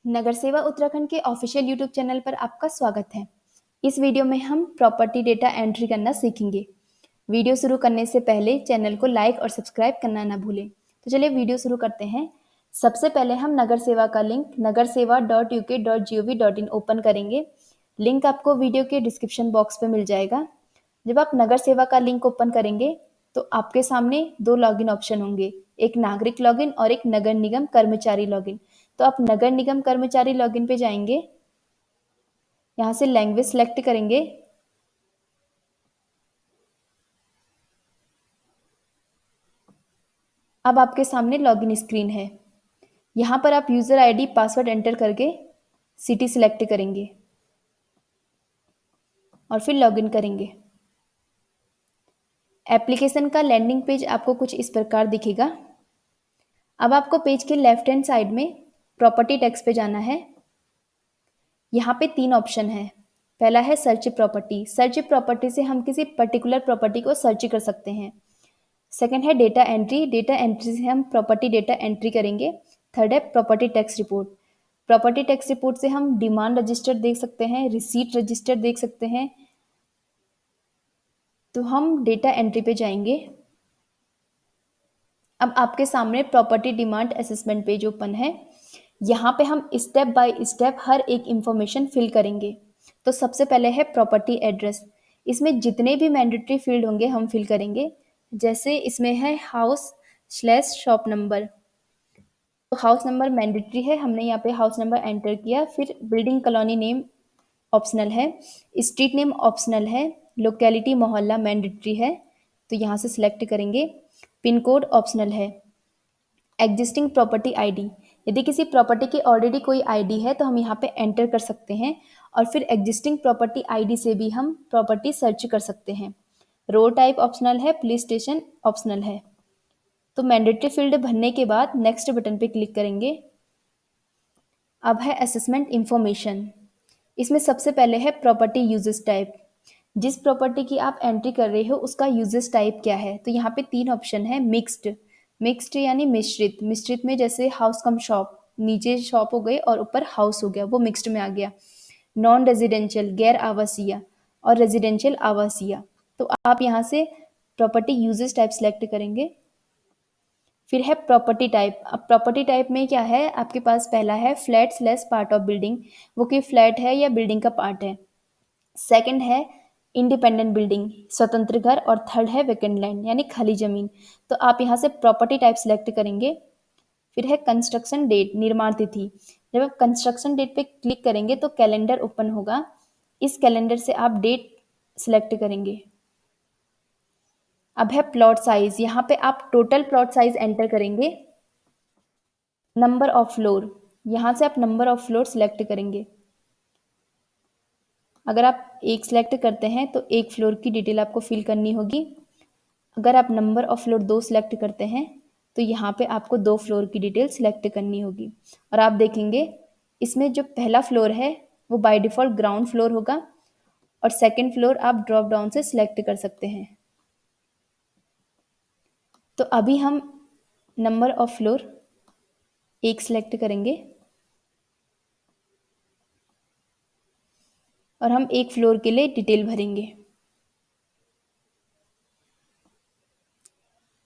नगर सेवा उत्तराखंड के official YouTube channel पर आपका स्वागत है। इस वीडियो में हम प्रॉपर्टी डेटा एंट्री करना सीखेंगे। वीडियो शुरू करने से पहले चैनल को लाइक और सब्सक्राइब करना ना भूलें। तो चलिए वीडियो शुरू करते हैं। सबसे पहले हम नगर सेवा का लिंक nagarsewa.uk.gov.in ओपन करेंगे। लिंक आपको वीडियो के डिस्क्रिप्शन बॉक्स पे मिल जाएगा। जब आप नगर सेवा का लिंक ओपन करेंगे तो आपके सामने दो लॉगिन ऑप्शन होंगे, एक नागरिक लॉगिन और एक नगर निगम कर्मचारी लॉगिन। तो आप नगर निगम कर्मचारी लॉगिन पे जाएंगे, यहाँ से लैंग्वेज सेलेक्ट करेंगे। अब आपके सामने लॉगिन स्क्रीन है। यहाँ पर आप यूजर आईडी पासवर्ड एंटर करके सिटी सिलेक्ट करेंगे और फिर लॉगिन करेंगे। एप्लीकेशन का लैंडिंग पेज आपको कुछ इस प्रकार दिखेगा। अब आपको पेज के लेफ्ट हैंड साइड में प्रॉपर्टी टैक्स पे जाना है। यहाँ पे 3 ऑप्शन है। पहला है सर्च प्रॉपर्टी। सर्च प्रॉपर्टी से हम किसी पर्टिकुलर प्रॉपर्टी को सर्च कर सकते हैं। सेकंड है डेटा एंट्री। डेटा एंट्री से हम प्रॉपर्टी डेटा एंट्री करेंगे। थर्ड है property tax report. Property tax report से हम डिमांड रजिस्टर देख सकते हैं, रिसीट रजिस्टर देख सकते हैं। तो हम डेटा एंट्री पे जाएंगे। अब आपके सामने property demand assessment page open है। यहाँ पे हम स्टेप बाय स्टेप हर एक इंफॉर्मेशन फिल करेंगे। तो सबसे पहले है प्रॉपर्टी एड्रेस। इसमें जितने भी मैंडेटरी फील्ड होंगे हम फिल करेंगे। जैसे इसमें है हाउस स्लैश शॉप नंबर, तो हाउस नंबर मैंडेटरी है, हमने यहाँ पे हाउस नंबर एंटर किया। फिर बिल्डिंग कॉलोनी नेम ऑप्शनल है, स्ट्रीट नेम ऑप्शनल है, लोकेलिटी मोहल्ला मैंडेटरी है, तो यहाँ से सिलेक्ट करेंगे। पिन कोड ऑप्शनल है। एग्जिस्टिंग प्रॉपर्टी आईडी, यदि किसी प्रॉपर्टी की ऑलरेडी कोई आईडी है तो हम यहाँ पे एंटर कर सकते हैं और फिर एग्जिस्टिंग प्रॉपर्टी आईडी से भी हम प्रॉपर्टी सर्च कर सकते हैं। रो टाइप ऑप्शनल है, पुलिस स्टेशन ऑप्शनल है। तो मैंडेटरी फील्ड भरने के बाद नेक्स्ट बटन पे क्लिक करेंगे। अब है असेसमेंट इंफॉर्मेशन। इसमें सबसे पहले है प्रॉपर्टी यूजेस टाइप। जिस प्रॉपर्टी की आप एंट्री कर रहे हो उसका यूजेस टाइप क्या है। तो यहाँ पे 3 ऑप्शन है। मिक्स्ड, मिक्स्ड यानी मिश्रित। मिश्रित में जैसे हाउस कम शॉप, नीचे शॉप हो गए और ऊपर हाउस हो गया, वो मिक्स्ड में आ गया। नॉन रेजिडेंशियल गैर आवासीय और रेजिडेंशियल आवासीय। तो आप यहाँ से प्रॉपर्टी यूजेस टाइप सेलेक्ट करेंगे। फिर है प्रॉपर्टी टाइप। अब प्रॉपर्टी टाइप में क्या है, आपके पास पहला है flat slash part of building, वो कि फ्लैट है या बिल्डिंग का पार्ट है। सेकंड है इंडिपेंडेंट बिल्डिंग, स्वतंत्र घर। और थर्ड है वेकेंट लैंड यानी खाली जमीन। तो आप यहाँ से प्रॉपर्टी टाइप सेलेक्ट करेंगे। फिर है कंस्ट्रक्शन डेट, निर्माण तिथि। जब आप कंस्ट्रक्शन डेट पे क्लिक करेंगे तो कैलेंडर ओपन होगा। इस कैलेंडर से आप डेट सेलेक्ट करेंगे। अब है प्लॉट साइज। यहाँ पे आप टोटल प्लॉट साइज एंटर करेंगे। नंबर ऑफ फ्लोर, यहाँ से आप नंबर ऑफ फ्लोर सेलेक्ट करेंगे। अगर आप एक सेलेक्ट करते हैं तो एक फ्लोर की डिटेल आपको फिल करनी होगी। अगर आप नंबर ऑफ फ्लोर 2 सेलेक्ट करते हैं तो यहाँ पे आपको 2 फ्लोर की डिटेल सेलेक्ट करनी होगी। और आप देखेंगे इसमें जो पहला फ्लोर है वो बाय डिफ़ॉल्ट ग्राउंड फ्लोर होगा और सेकंड फ्लोर आप ड्रॉप डाउन से सिलेक्ट कर सकते हैं। तो अभी हम नंबर ऑफ फ्लोर 1 सेलेक्ट करेंगे और हम एक फ्लोर के लिए डिटेल भरेंगे।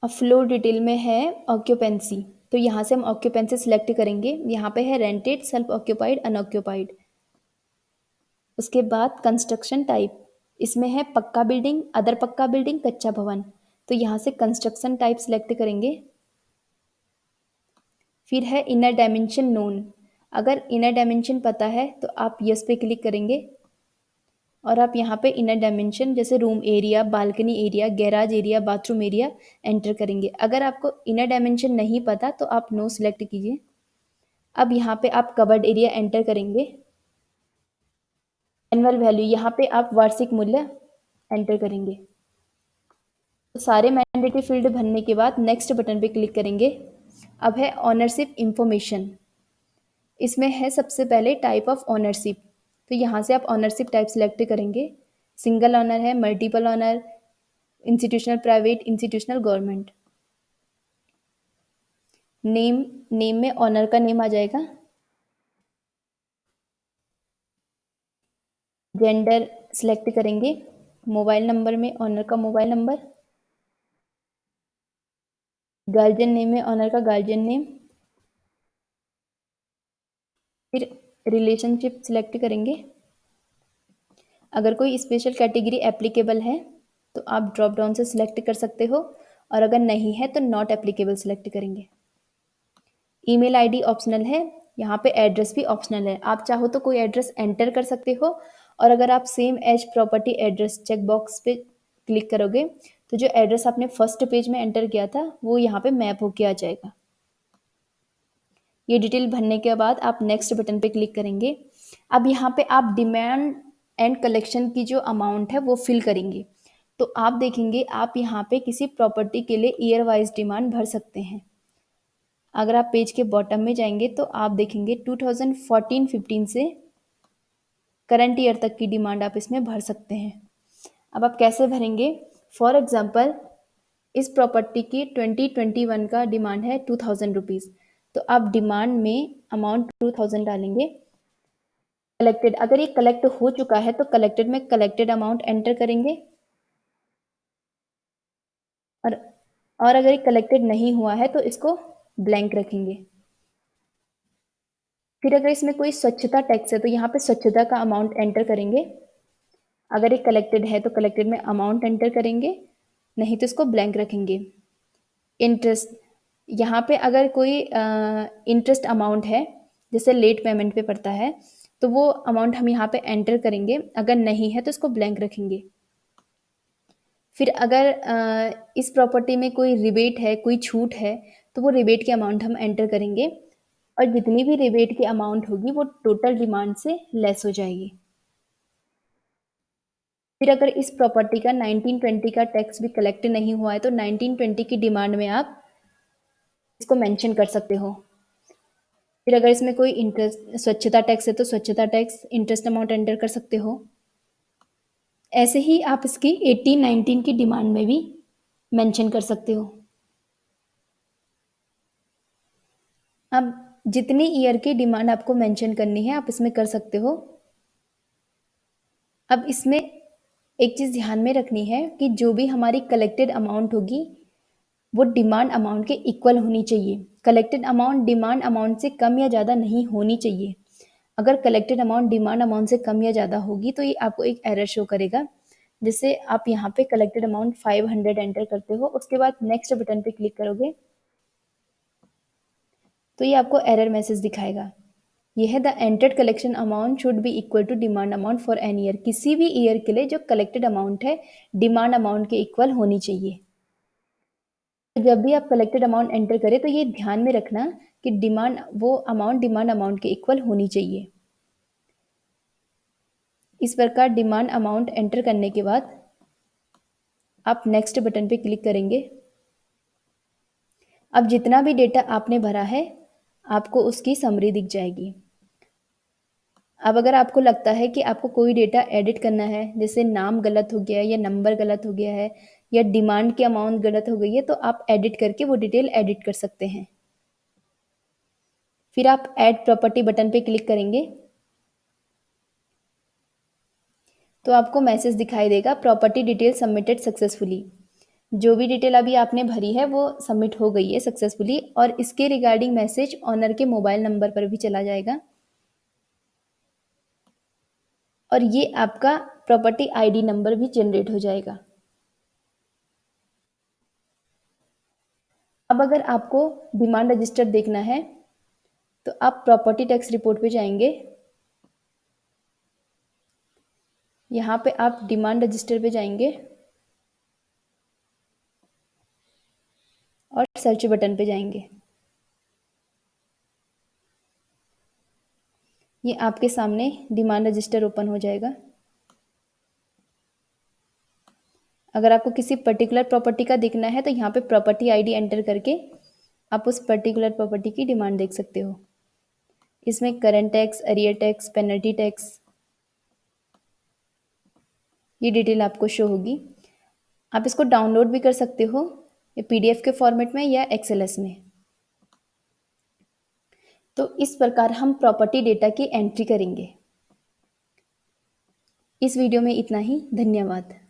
अब फ्लोर डिटेल में है ऑक्यूपेंसी, तो यहाँ से हम ऑक्यूपेंसी सेलेक्ट करेंगे। यहाँ पे है रेंटेड, सेल्फ ऑक्यूपाइड, अनऑक्यूपाइड। उसके बाद कंस्ट्रक्शन टाइप, इसमें है पक्का बिल्डिंग, अदर पक्का बिल्डिंग, कच्चा भवन। तो यहाँ से कंस्ट्रक्शन टाइप सेलेक्ट करेंगे। फिर है इनर डायमेंशन नोन। अगर इनर डायमेंशन पता है तो आप यस पे क्लिक करेंगे और आप यहाँ पे इनर डायमेंशन जैसे room area, balcony area, garage area, bathroom area enter करेंगे। अगर आपको इनर डायमेंशन नहीं पता तो आप नो सेलेक्ट कीजिए। अब यहाँ पे आप कवर्ड एरिया एंटर करेंगे। एनुअल वैल्यू, यहाँ पे आप वार्षिक मूल्य एंटर करेंगे। तो सारे मैंडेटरी फील्ड भरने के बाद नेक्स्ट बटन पे क्लिक करेंगे। अब है ऑनरशिप इंफॉर्मेशन। इसमें है सबसे पहले टाइप ऑफ ऑनरशिप। तो यहाँ से आप ऑनरशिप टाइप सेलेक्ट करेंगे। सिंगल ऑनर है, multiple owner, institutional private, institutional government. Name, name में ऑनर का नेम आ जाएगा। जेंडर सिलेक्ट करेंगे, मोबाइल नंबर में ऑनर का मोबाइल नंबर, गार्जियन नेम में ऑनर का गार्जियन नेम, फिर रिलेशनशिप सिलेक्ट करेंगे। अगर कोई स्पेशल कैटेगरी एप्लीकेबल है तो आप ड्रॉप डाउन से सिलेक्ट कर सकते हो, और अगर नहीं है तो नॉट एप्लीकेबल सिलेक्ट करेंगे। ईमेल आईडी ऑप्शनल है, यहाँ पे एड्रेस भी ऑप्शनल है, आप चाहो तो कोई एड्रेस एंटर कर सकते हो, और अगर आप same as property address check box पे क्लिक करोगे तो जो एड्रेस आपने फर्स्ट पेज में एंटर किया था वो यहाँ पे मैप होके आ जाएगा। ये डिटेल भरने के बाद आप नेक्स्ट बटन पे क्लिक करेंगे। अब यहाँ पे आप डिमांड एंड कलेक्शन की जो अमाउंट है वो फिल करेंगे। तो आप देखेंगे आप यहाँ पे किसी प्रॉपर्टी के लिए ईयर वाइज डिमांड भर सकते हैं। अगर आप पेज के बॉटम में जाएंगे तो आप देखेंगे 2014-15 से करंट ईयर तक की डिमांड आप इसमें भर सकते हैं। अब आप कैसे भरेंगे? फॉर एग्जांपल इस प्रॉपर्टी की 2021 का डिमांड है 2000 रुपीज़, तो आप डिमांड में अमाउंट 2000 डालेंगे। कलेक्टेड, अगर ये कलेक्ट हो चुका है तो कलेक्टेड में कलेक्टेड अमाउंट एंटर करेंगे, और और अगर ये कलेक्टेड नहीं हुआ है तो इसको ब्लैंक रखेंगे। फिर अगर इसमें कोई स्वच्छता टैक्स है तो यहाँ पे स्वच्छता का अमाउंट एंटर करेंगे। अगर ये कलेक्टेड है तो कलेक्टेड में अमाउंट एंटर करेंगे, नहीं तो इसको ब्लैंक रखेंगे। इंटरेस्ट, यहाँ पे अगर कोई इंटरेस्ट अमाउंट है जैसे लेट पेमेंट पे पड़ता है तो वो अमाउंट हम यहाँ पे एंटर करेंगे, अगर नहीं है तो इसको ब्लैंक रखेंगे। फिर अगर इस प्रॉपर्टी में कोई रिबेट है, कोई छूट है, तो वो रिबेट की अमाउंट हम एंटर करेंगे, और जितनी भी रिबेट की अमाउंट होगी वो टोटल डिमांड से लेस हो जाएगी। फिर अगर इस प्रॉपर्टी का 1920 का टैक्स भी कलेक्ट नहीं हुआ है तो 1920 की डिमांड में आप इसको मेंशन कर सकते हो। फिर अगर इसमें कोई इंटरेस्ट स्वच्छता टैक्स है तो स्वच्छता टैक्स इंटरेस्ट अमाउंट एंटर कर सकते हो। ऐसे ही आप इसकी 18-19 की डिमांड में भी मेंशन कर सकते हो। अब जितनी ईयर की डिमांड आपको मेंशन करनी है आप इसमें कर सकते हो। अब इसमें एक चीज़ ध्यान में रखनी है कि जो भी हमारी कलेक्टेड अमाउंट होगी वो डिमांड अमाउंट के इक्वल होनी चाहिए। कलेक्टेड अमाउंट डिमांड अमाउंट से कम या ज़्यादा नहीं होनी चाहिए। अगर कलेक्टेड अमाउंट डिमांड अमाउंट से कम या ज़्यादा होगी तो ये आपको एक एरर शो करेगा। जैसे आप यहाँ पे कलेक्टेड अमाउंट 500 एंटर करते हो, उसके बाद नेक्स्ट बटन पे क्लिक करोगे तो ये आपको एरर मैसेज दिखाएगा। ये है the entered collection amount should be equal to demand amount for an year. किसी भी ईयर के लिए जो कलेक्टेड अमाउंट है डिमांड अमाउंट के इक्वल होनी चाहिए। तो जब भी आप कलेक्टेड अमाउंट एंटर करें तो ये ध्यान में रखना कि डिमांड अमाउंट के इक्वल होनी चाहिए। इस प्रकार डिमांड अमाउंट एंटर करने के बाद आप नेक्स्ट बटन पे क्लिक करेंगे। अब जितना भी डेटा आपने भरा है आपको उसकी समरी दिख जाएगी। अब अगर आपको लगता है कि आपको कोई डेटा एडिट करना है, जैसे नाम गलत हो गया है या नंबर गलत हो गया है या डिमांड की अमाउंट गलत हो गई है, तो आप एडिट करके वो डिटेल एडिट कर सकते हैं। फिर आप ऐड प्रॉपर्टी बटन पे क्लिक करेंगे तो आपको मैसेज दिखाई देगा प्रॉपर्टी डिटेल सबमिटेड सक्सेसफुली। जो भी डिटेल अभी आपने भरी है वो सबमिट हो गई है सक्सेसफुली, और इसके रिगार्डिंग मैसेज ऑनर के मोबाइल नंबर पर भी चला जाएगा, और ये आपका प्रॉपर्टी आईडी नंबर भी जनरेट हो जाएगा। अब अगर आपको डिमांड रजिस्टर देखना है तो आप प्रॉपर्टी टैक्स रिपोर्ट पे जाएंगे। यहाँ पे आप डिमांड रजिस्टर पे जाएंगे और सर्च बटन पे जाएंगे। ये आपके सामने डिमांड रजिस्टर ओपन हो जाएगा। अगर आपको किसी पर्टिकुलर प्रॉपर्टी का देखना है तो यहाँ पे प्रॉपर्टी आईडी एंटर करके आप उस पर्टिकुलर प्रॉपर्टी की डिमांड देख सकते हो। इसमें current tax, arrear tax, penalty tax, ये डिटेल आपको शो होगी। आप इसको डाउनलोड भी कर सकते हो या पीडीएफ के फॉर्मेट में या एक्सएलएस में। तो इस प्रकार हम प्रॉपर्टी डेटा की एंट्री करेंगे। इस वीडियो में इतना ही। धन्यवाद।